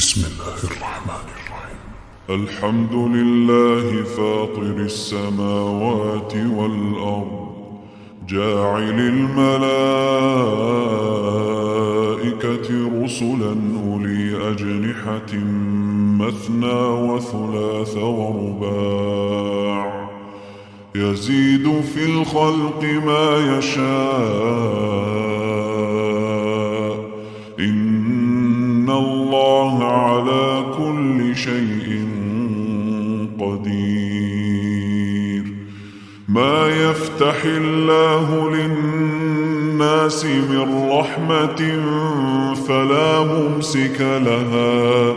بسم الله الرحمن الرحيم. الحمد لله فاطر السماوات والأرض، جاعل الملائكة رسلا أولي أجنحة مثنى وثلاث ورباع، يزيد في الخلق ما يشاء، إن الله على كل شيء قدير. ما يفتح الله للناس من رحمة فلا ممسك لها،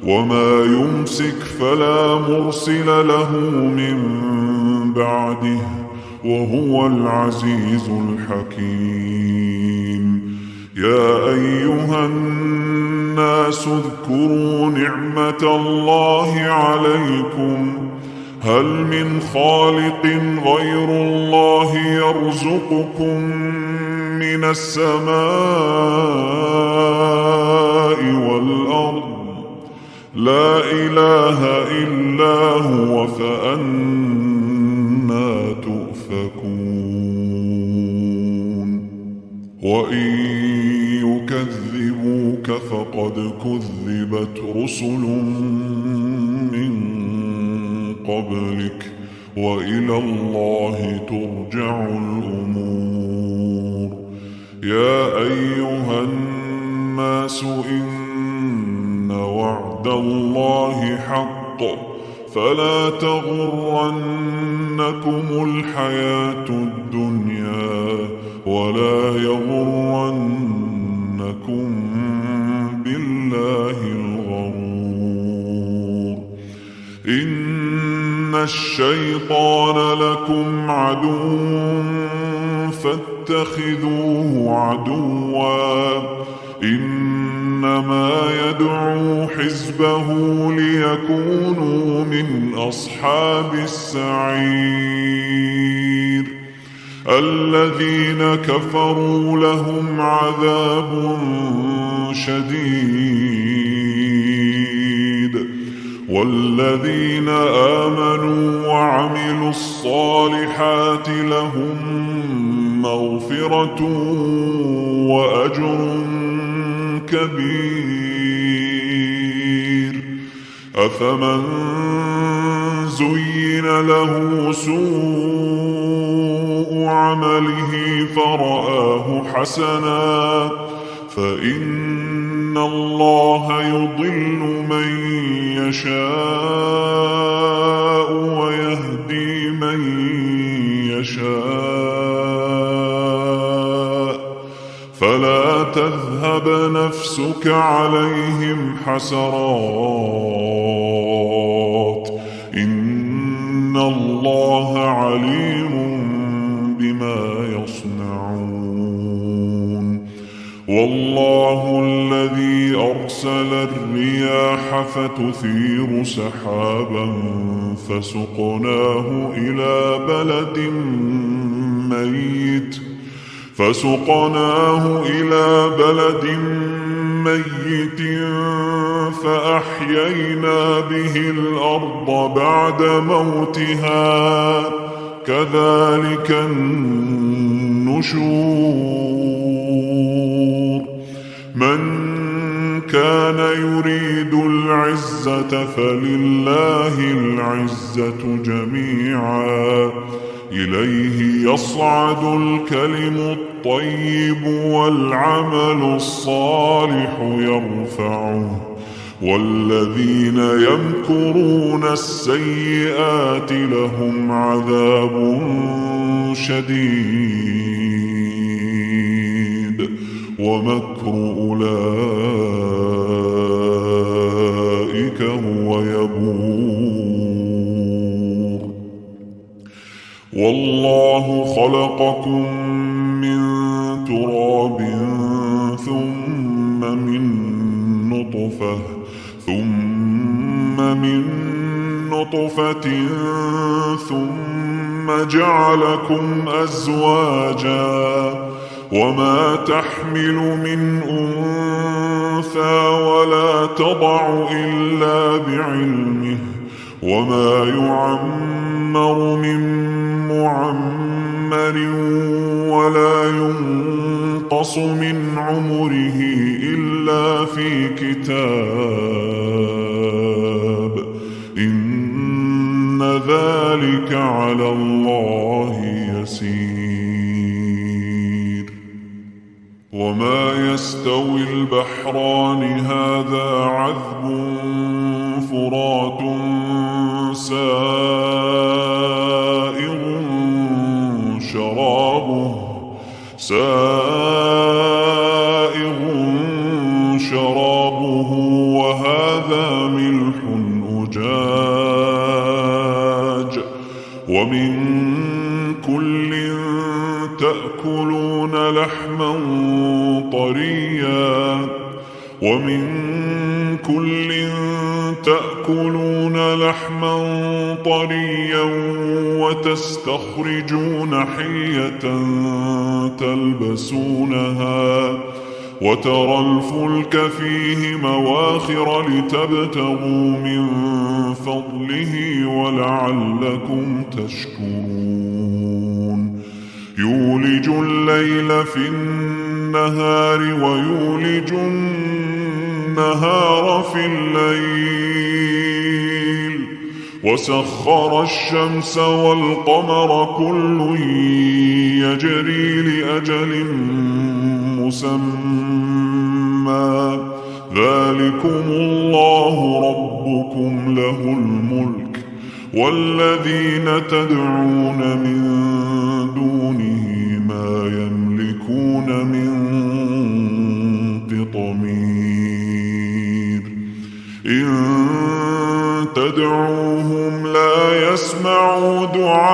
وما يمسك فلا مرسل له من بعده، وهو العزيز الحكيم. يا أيها الناس اذكروا نعمة الله عليكم، هل من خالق غير الله يرزقكم من السماء والأرض؟ لا إله إلا هو، فأنى تؤفكون. وإن يكذبوك فقد كذبت رسل من قبلك، وإلى الله ترجع الأمور. يا أيها الناس إن وعد الله حق، فلا تغرنكم الحياة الدنيا، ولا يغرنكم بالله الغرور. إن الشيطان لكم عدو فاتخذوه عدوا، إنما يدعو حزبه ليكونوا من أصحاب السعير. الذين كفروا لهم عذاب شديد، والذين آمنوا وعملوا الصالحات لهم مغفرة وأجر كبير. أفمن زين له سوء عمله فرآه حسنا، فإن الله يضل من يشاء ويهدي من يشاء، فلا تذهب نفسك عليهم حسرات، إن الله عليم بما يصنعون. والله الذي أرسل الرياح فتثير سحابا فسقناه إلى بلد ميت فأحيينا به الأرض بعد موتها، كذلك النشور. من كان يريد العزة فلله العزة جميعا، إليه يصعد الكلم الطيب والعمل الصالح يرفعه، والذين يمكرون السيئات لهم عذاب شديد، ومكر أولئك هو يبور. والله خلقكم من تراب ثم من نطفة ثم جعلكم أزواجا، وما تحمل من أنثى ولا تضع إلا بعلمه وما يعمر من معمر ولا ينقص من عمره إلا في كتاب إن ذلك على الله يسير وما يستوي البحران هذا عذب فرات سائغ شرابه وهذا ملح أجاج ومن كل تأكلون لحما طريا وتستخرجون حلية تلبسونها وترى الفلك فيه مواخر لتبتغوا من فضله ولعلكم تشكرون يولج الليل في النهار ويولج النهار في الليل وسخر الشمس والقمر كل يجري لأجل مسمى ذلكم الله ربكم له الملك والذين تدعون من دونه ما يملكون من قطمير إن تدعوهم لا يسمعوا دعاءكم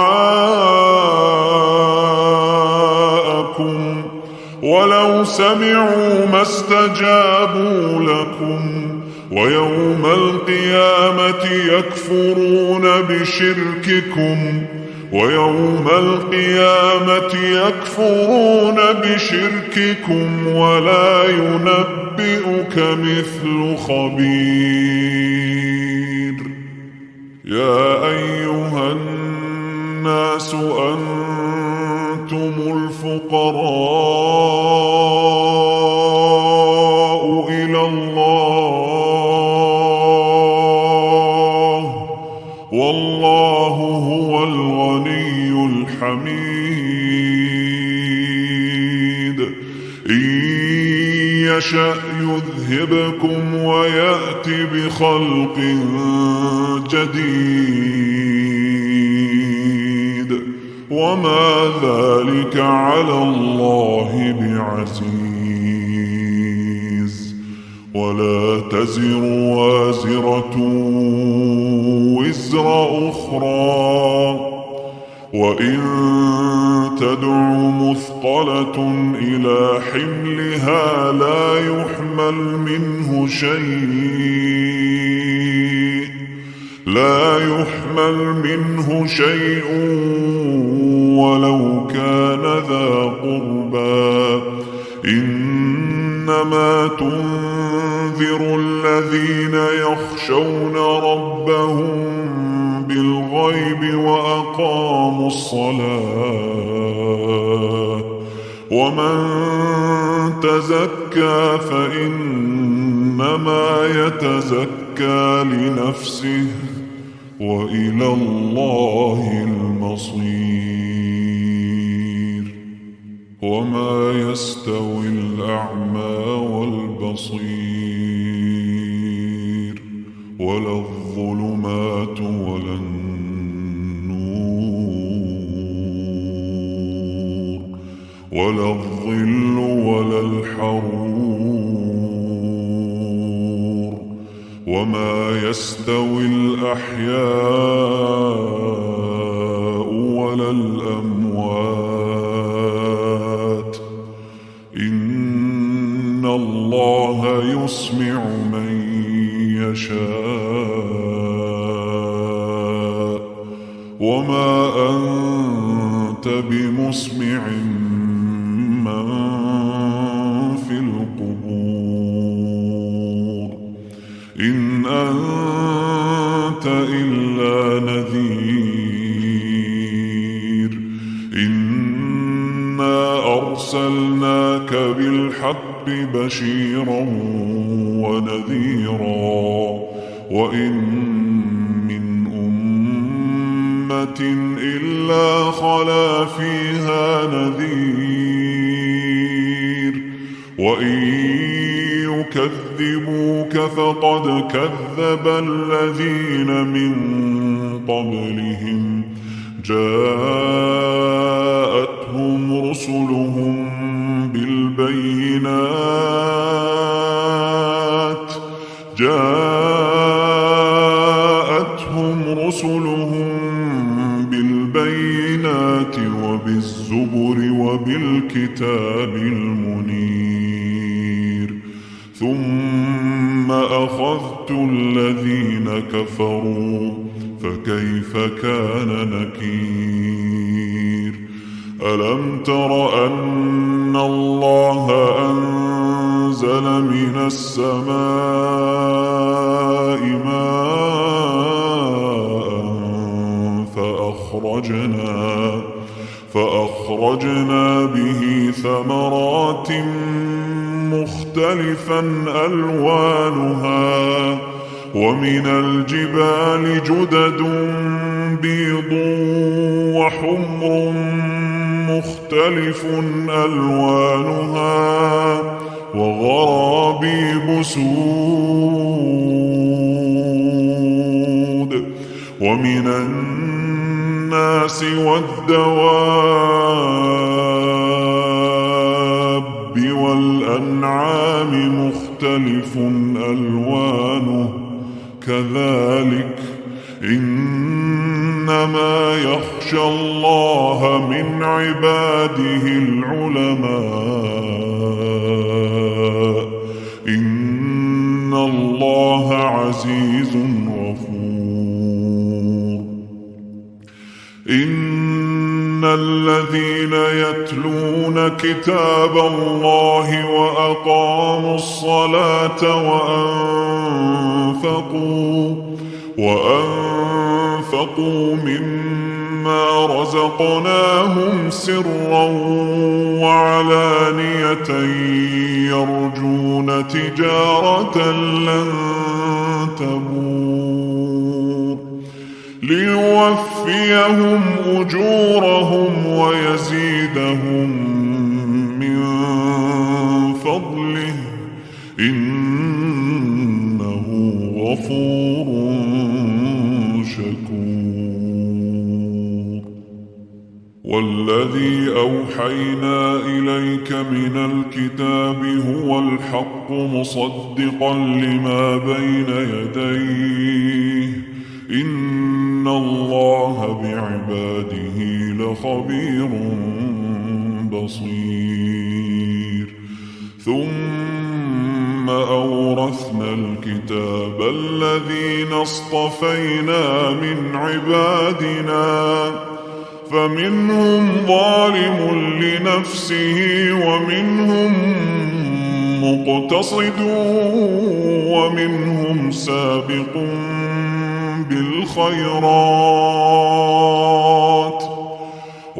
ولو سمعوا ما استجابوا لكم ويوم القيامة يكفرون بشرككم ولا ينبئك مثل خبير يا أيها الناس أنتم الفقراء إلى الله والله هو الغني الحميد إن يشأ يذهبكم ويأت بخلق جديد وما ذلك على الله بعزيز ولا تزر وازرة وزر أخرى وإن تدع مثقلة إلى حملها لا يحمل منه شيء ولو كان ذا قربى إنما تنذر الذين يخشون ربهم بالغيب وأقاموا الصلاة ومن تزكى فإنما يتزكى لنفسه وإلى الله المصير وما يستوي الأعمى والبصير ولا الظلمات ولا النور ولا الظل ولا الحرور وما يستوي الأحياء ولا الأموات إن الله يسمع من يشاء وما أنت بمسمع من في القبور أنت إلا نذير إنا أرسلناك بالحق بشيرا ونذيرا وإن من أمة إلا خلا فيها نذير وإن يكذبوك فقد كذب الذين من قبلهم جاءتهم رسلهم بالبينات وبالزبر وبالكتاب المنير ثم أخذت الذين كفروا فكيف كان نكير ألم تر أن الله أنزل من السماء ماء فأخرجنا به ثمرات مختلفا ألوانها ومن الجبال جدد بيض وحمر مختلف ألوانها وغرابيب سود ومن الناس والدواب والأنعام مختلف ألوانه كذلك إنما يخشى الله من عباده العلماء إن الله عزيز غفور إن الذين يتلون كتاب الله وأقاموا الصلاة وأنفقوا مما رزقناهم سرا وعلانية يرجون تجارة لن تبور ليوفيهم أجورهم ويزيدهم من فضله إنه غفور شكور والذي أوحينا إليك من الكتاب هو الحق مصدقا لما بين يديه إن الله بعباده لخبير بصير ثم أورثنا الكتاب الذين اصطفينا من عبادنا فمنهم ظالم لنفسه ومنهم مقتصد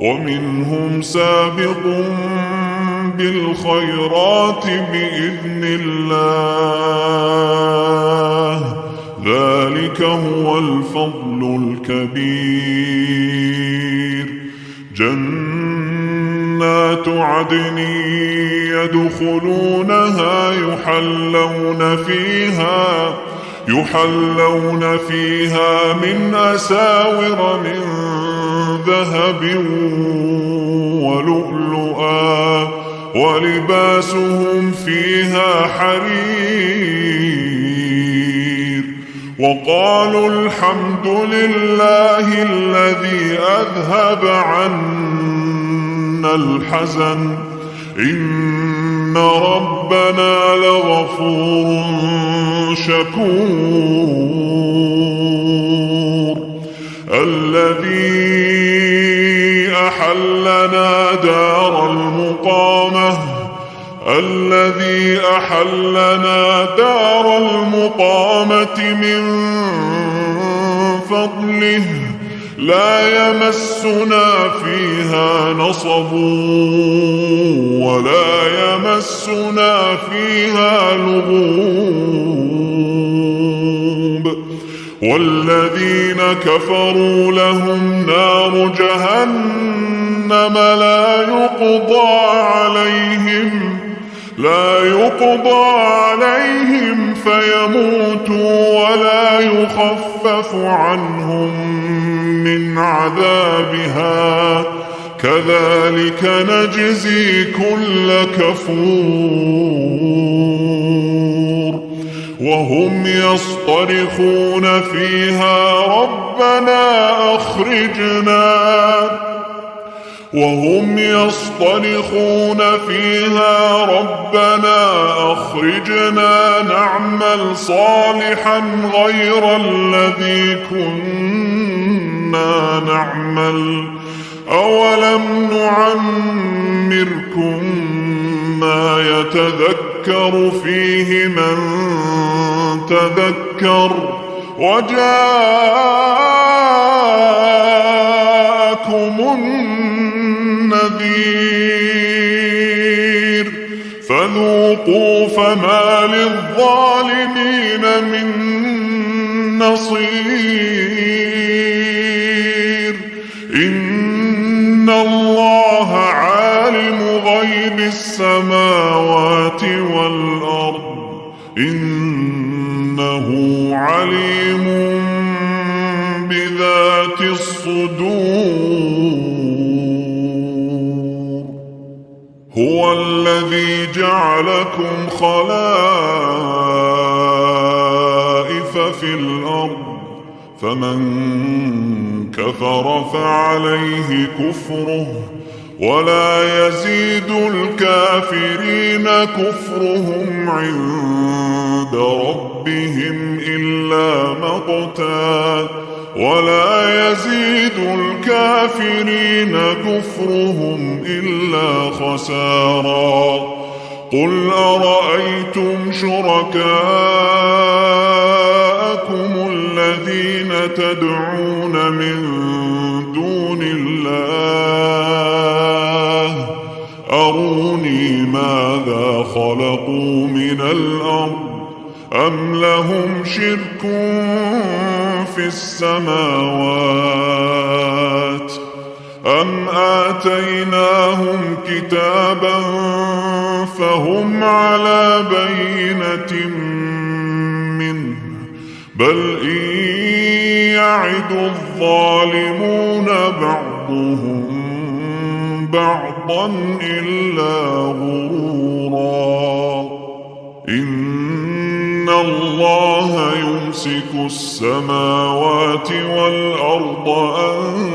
ومنهم سابق بالخيرات بإذن الله ذلك هو الفضل الكبير جنات عدن يدخلونها يحلون فيها من أساور من ذهب ولؤلؤا ولباسهم فيها حرير وقالوا الحمد لله الذي أذهب عنا الحزن إن ربنا لغفور شكور الذي أحلنا دار المقامة الذي أحلنا دار المقامة من فضله لا يمسنا فيها نصب ولا يمسنا فيها لغوب والذين كفروا لهم نار جهنم لا يقضى عليهم فيموتوا ولا يخفف عنهم من عذابها كذلك نجزي كل كفور وهم يصطرخون فيها ربنا أخرجنا نعمل صالحا غير الذي كنا نعمل أولم نعمركم ما يتذكر فيه من تذكر وجاءكم النذير فذوقوا فما للظالمين من نصير إن الله عالم غيب السماوات والأرض إنه عليم بذات الصدور هو الذي جعلكم خلائف في الأرض فمن كفر فعليه كفره ولا يزيد الكافرين كفرهم عند ربهم إلا مقتا ولا يزيد الكافرين كفرهم إلا خسارا قل أرأيتم شركاءكم الذين تدعون من دون الله أروني ماذا خلقوا من الأرض أم لهم شرك في السماوات أم آتيناهم كتابا فهم على بينة منه بل إن يعد الظالمون بعضهم بعضا إلا غرورا إن الله يمسك السماوات والأرض أن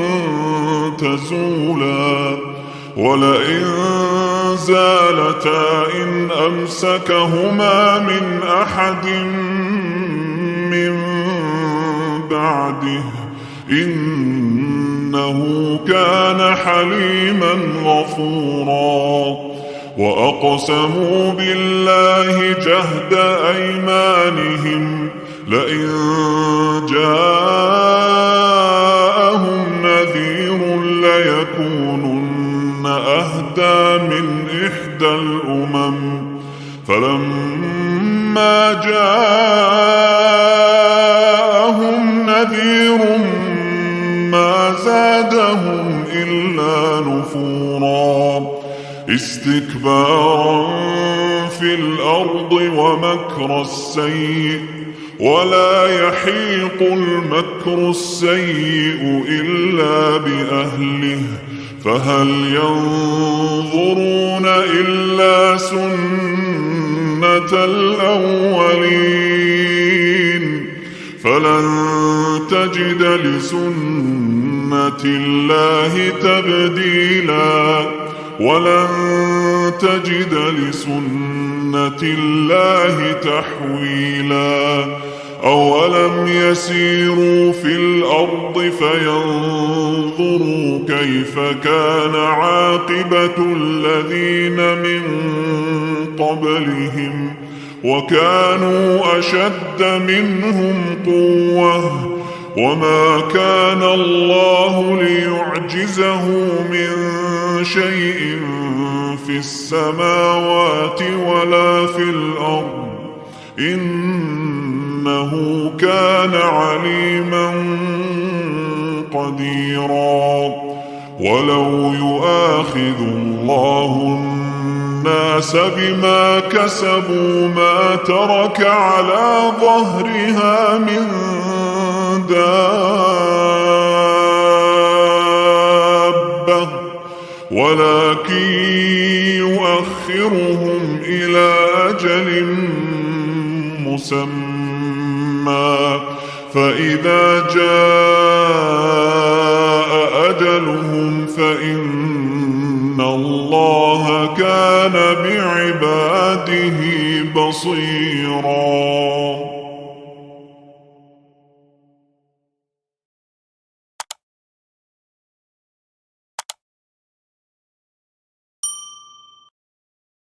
تزولا ولئن زالتا إن أمسكهما من أحد من بعده إنه كان حليما غفورا وأقسموا بالله جهد أيمانهم لئن جاءهم نذير ليكونن أهدى من إحدى الأمم فلما جاءهم نذير ما زادهم إلا نفورا استكبارا في الأرض ومكر السيء ولا يحيق المكر السيء إلا بأهله فهل ينظرون إلا سنة الأولين فلن تجد لسنة الله تبديلا ولن تجد لسنة الله تحويلا أولم يسيروا في الأرض فينظروا كيف كان عاقبة الذين من قبلهم وكانوا أشد منهم قوة وما كان الله ليعجزه من شيء في السماوات ولا في الأرض إنه كان عليما قديرا ولو يؤاخذ الله الناس بما كسبوا ما ترك على ظهرها من دابة ولكن يؤخرهم إلى أجل مسمى فإذا جاء أجلهم فإن الله كان بعباده بصيراً